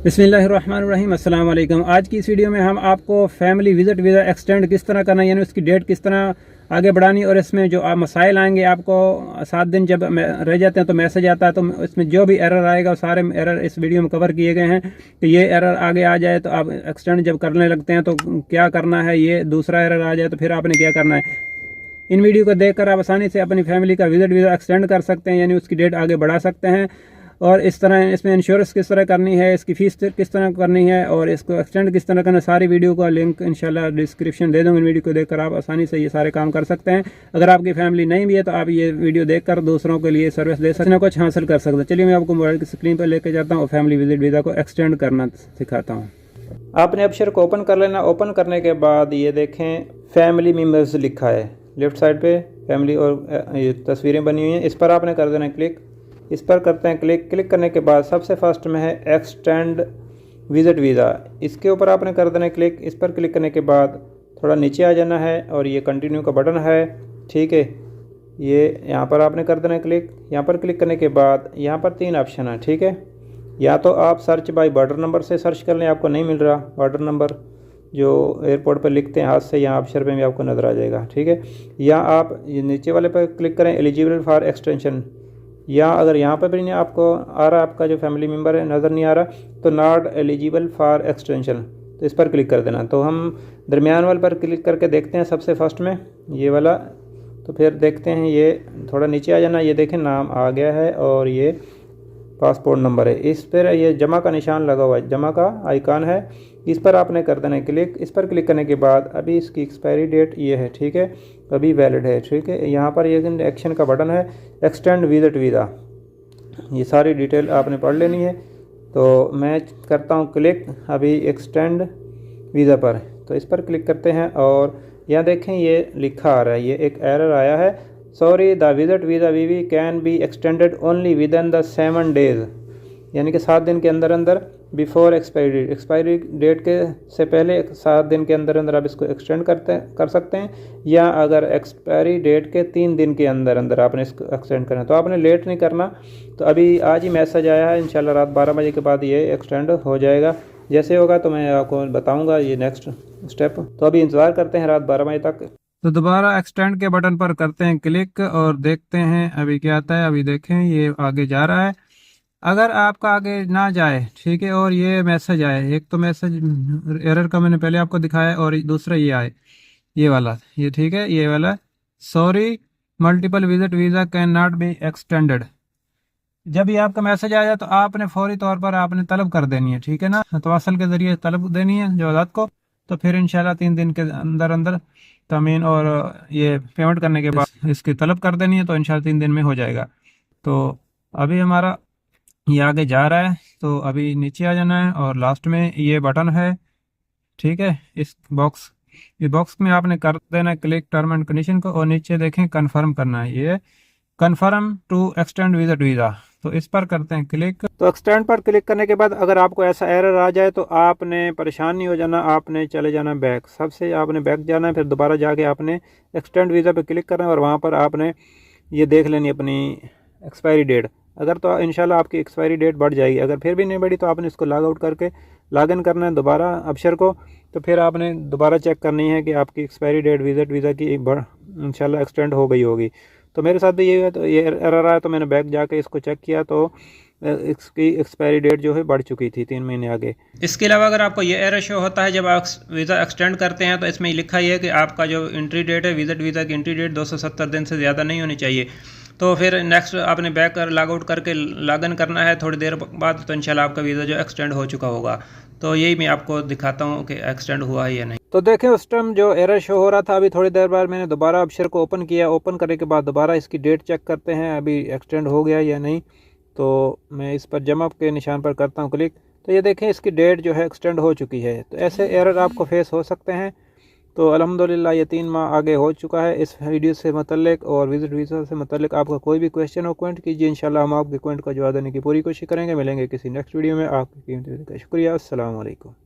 बिस्मिल्लाहिर्रहमानिर्रहीम, अस्सलाम वालेकुम। आज की इस वीडियो में हम आपको फैमिली विज़िट वीज़ा एक्सटेंड किस तरह करना है, यानी उसकी डेट किस तरह आगे बढ़ानी, और इसमें जो मसाइल आएंगे आपको 7 दिन जब रह जाते हैं तो मैसेज आता है, तो इसमें जो भी एरर आएगा सारे एरर इस वीडियो में कवर किए गए हैं कि ये एरर आगे आ जाए तो आप एक्सटेंड जब करने लगते हैं तो क्या करना है, ये दूसरा एरर आ जाए तो फिर आपने क्या करना है। इन वीडियो को देखकर आप आसानी से अपनी फैमिली का विज़िट वीज़ा एक्सटेंड कर सकते हैं, यानी उसकी डेट आगे बढ़ा सकते हैं। और इस तरह इसमें इंश्योरेंस किस तरह करनी है, इसकी फ़ीस किस तरह करनी है और इसको एक्सटेंड किस तरह करना है, सारी वीडियो का लिंक इंशाल्लाह डिस्क्रिप्शन दे दूँगा। इन वीडियो को देखकर आप आसानी से ये सारे काम कर सकते हैं। अगर आपकी फैमिली नहीं भी है तो आप ये वीडियो देखकर दूसरों के लिए सर्विस दे सकते हैं, कुछ हासिल कर सकते हैं। चलिए मैं आपको मोबाइल की स्क्रीन पर लेकर जाता हूँ और फैमिली विज़िट वीज़ा को एक्सटेंड करना सिखाता हूँ। आपने अबशर को ओपन कर लेना। ओपन करने के बाद ये देखें फैमिली मेम्बर्स लिखा है लेफ़्ट साइड पे, फैमिली और ये तस्वीरें बनी हुई हैं, इस पर आपने कर देना है क्लिक। इस पर करते हैं क्लिक। क्लिक करने के बाद सबसे फर्स्ट में है एक्सटेंड विज़िट वीज़ा, इसके ऊपर आपने कर देना है क्लिक। इस पर क्लिक करने के बाद थोड़ा नीचे आ जाना है और ये कंटिन्यू का बटन है, ठीक है, ये यहाँ पर आपने कर देना है क्लिक। यहाँ पर क्लिक करने के बाद यहाँ पर 3 ऑप्शन है, ठीक है। या तो आप सर्च बाय बॉर्डर नंबर से सर्च कर लें, आपको नहीं मिल रहा बॉर्डर नंबर जो एयरपोर्ट पर लिखते हैं हाथ से, यहाँ अक्षर पे भी आपको नज़र आ जाएगा, ठीक है। या आप ये नीचे वाले पर क्लिक करें एलिजिबल फॉर एक्सटेंशन, या अगर यहाँ पर भी नहीं आपको आ रहा, आपका जो फैमिली मेम्बर है नज़र नहीं आ रहा, तो नॉट एलिजिबल फॉर एक्सटेंशन, तो इस पर क्लिक कर देना। तो हम दरमियान वाले पर क्लिक करके देखते हैं सबसे फर्स्ट में ये वाला, तो फिर देखते हैं ये थोड़ा नीचे आ जाना, ये देखें नाम आ गया है और ये पासपोर्ट नंबर है। इस पर ये जमा का निशान लगा हुआ है, जमा का आइकॉन है, इस पर आपने कर देना है क्लिक। इस पर क्लिक करने के बाद अभी इसकी एक्सपायरी डेट ये है, ठीक है, अभी वैलिड है, ठीक है। यहाँ पर ये एक्शन का बटन है एक्सटेंड विज़िट वीज़ा, ये सारी डिटेल आपने पढ़ लेनी है। तो मैं करता हूँ क्लिक अभी एक्सटेंड वीज़ा पर, तो इस पर क्लिक करते हैं और यहाँ देखें ये लिखा आ रहा है, ये एक एरर आया है, sorry the visit visa we can be extended only within the 7 days, यानी कि 7 दिन के अंदर अंदर बिफोर एक्सपायरी डेट के से पहले 7 दिन के अंदर अंदर आप इसको एक्सटेंड कर सकते हैं, या अगर एक्सपायरी डेट के 3 दिन के अंदर अंदर आपने इसको एक्सटेंड करना है। तो आपने लेट नहीं करना। तो अभी आज ही मैसेज आया है, इंशाल्लाह रात 12 बजे के बाद ये एक्सटेंड हो जाएगा। जैसे होगा तो मैं आपको बताऊँगा ये नेक्स्ट स्टेप। तो अभी इंतज़ार करते हैं रात 12 बजे तक। तो दोबारा एक्सटेंड के बटन पर करते हैं क्लिक और देखते हैं अभी क्या आता है। अभी देखें ये आगे जा रहा है। अगर आपका आगे ना जाए, ठीक है, और ये मैसेज आए, एक तो मैसेज एरर का मैंने पहले आपको दिखाया और दूसरा ये आए, ये वाला, ये ठीक है, ये वाला sorry multiple visit visa can not be extended, जब ये आपका मैसेज आ जाए तो आपने फौरी तौर पर आपने तलब कर देनी है, ठीक है ना, तवासल के ज़रिए तलब देनी है जवाज़ात को। तो फिर इंशाल्लाह 3 दिन के अंदर अंदर तमीन और ये पेमेंट करने के बाद इसकी तलब कर देनी है, तो इंशाल्लाह 3 दिन में हो जाएगा। तो अभी हमारा ये आगे जा रहा है, तो अभी नीचे आ जाना है और लास्ट में ये बटन है, ठीक है, इस बॉक्स में आपने कर देना है क्लिक टर्म एंड कंडीशन को, और नीचे देखें कन्फर्म करना है, ये confirm to extend visit visa, तो इस पर करते हैं क्लिक। तो एक्सटेंड पर क्लिक करने के बाद अगर आपको ऐसा एरर आ जाए तो आपने परेशान नहीं हो जाना, आपने चले जाना बैक, सबसे आपने बैक जाना है, फिर दोबारा जाके आपने एक्सटेंड वीज़ा पे क्लिक करना है और वहाँ पर आपने ये देख लेनी अपनी एक्सपायरी डेट। अगर तो इंशाल्लाह आपकी एक्सपायरी डेट बढ़ जाएगी, अगर फिर भी नहीं बढ़ी तो आपने इसको लॉग आउट करके लॉग इन करना है दोबारा अबशर को। तो फिर आपने दोबारा चेक करनी है कि आपकी एक्सपायरी डेट विज़िट वीज़ा की इंशाल्लाह एक्सटेंड हो गई होगी। तो मेरे साथ भी ये है, तो ये एरर आया तो मैंने बैक जाके इसको चेक किया तो इसकी एक्सपायरी डेट जो है बढ़ चुकी थी 3 महीने आगे। इसके अलावा अगर आपको ये एरर शो होता है जब आप वीज़ा एक्सटेंड करते हैं तो इसमें लिखा ही है कि आपका जो एंट्री डेट है विज़िट वीज़ा की एंट्री डेट 270 दिन से ज़्यादा नहीं होनी चाहिए। तो फिर नेक्स्ट आपने बैक कर लॉग आउट करके लॉग इन करना है थोड़ी देर बाद, तो इंशाल्लाह आपका वीज़ा जो एक्सटेंड हो चुका होगा। तो यही मैं आपको दिखाता हूँ कि एक्सटेंड हुआ है या नहीं। तो देखें उस टाइम जो एरर शो हो रहा था, अभी थोड़ी देर बाद मैंने दोबारा अबशर को ओपन किया, ओपन करने के बाद दोबारा इसकी डेट चेक करते हैं अभी एक्सटेंड हो गया या नहीं। तो मैं इस पर जमा के निशान पर करता हूँ क्लिक, तो ये देखें इसकी डेट जो है एक्सटेंड हो चुकी है। तो ऐसे एरर आपको फेस हो सकते हैं। तो अल्हम्दुलिल्लाह ये 3 माह आगे हो चुका है। इस वीडियो से मुतल्लिक और विज़िट वीज़ा से मुतल्लिक आपका कोई भी क्वेश्चन हो कमेंट कीजिए, इंशाल्लाह हम आपके कमेंट का जवाब देने की पूरी कोशिश करेंगे। मिलेंगे किसी नेक्स्ट वीडियो में। आपकी कीमती वक्त का शुक्रिया। अस्सलाम वालेकुम।